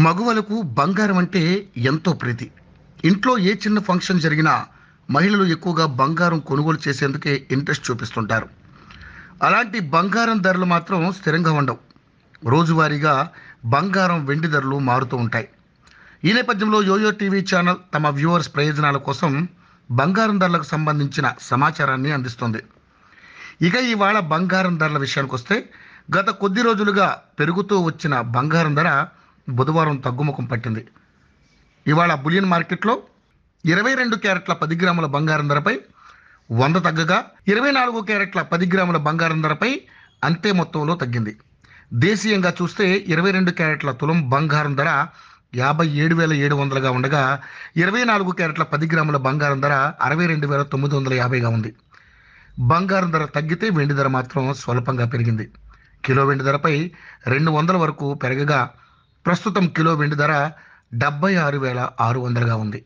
మగవాళ్ళకు బంగారం అంటే ఎంతో ప్రీతి. ఇంట్లో ఏ చిన్న ఫంక్షన్ జరిగినా మహిళలు ఎక్కువగా బంగారం కొనుగోలు చేసేందుకే ఇంట్రెస్ట్ చూపిస్తుంటారు. అలాంటి బంగారం ధరలు మాత్రం స్థిరంగా ఉండవు. రోజువారీగా బంగారం, వెండి ధరలు మారుతూ ఉంటాయి. ఈ నేపథ్యంలో యోయో టీవీ ఛానల్ తమ వ్యూవర్స్ ప్రయోజనాల కోసం బంగారం ధరలకు సంబంధించిన సమాచారాన్ని అందిస్తుంది. ఇక ఇవాళ బంగారం ధరల విషయానికొస్తే, గత కొద్ది రోజులుగా పెరుగుతూ వచ్చిన బంగారం ధర బుధవారం తగ్గుముఖం పట్టింది. ఇవాళ బులియన్ మార్కెట్లో 22 క్యారెట్ల 10 గ్రాముల బంగారం ధరపై 100 తగ్గగా, 24 క్యారెట్ల 10 గ్రాముల బంగారం ధరపై అంతే మొత్తంలో తగ్గింది. దేశీయంగా చూస్తే 22 క్యారెట్ల తులం బంగారం ధర 57,700గా ఉండగా, 24 క్యారెట్ల 10 గ్రాముల బంగారం ధర 62,950గా ఉంది. బంగారం ధర తగ్గితే వెండి ధర మాత్రం స్వల్పంగా పెరిగింది. కిలో వెండి ధరపై 200 వరకు పెరగగా, ప్రస్తుతం కిలో వెండి ధర 76,600గా ఉంది.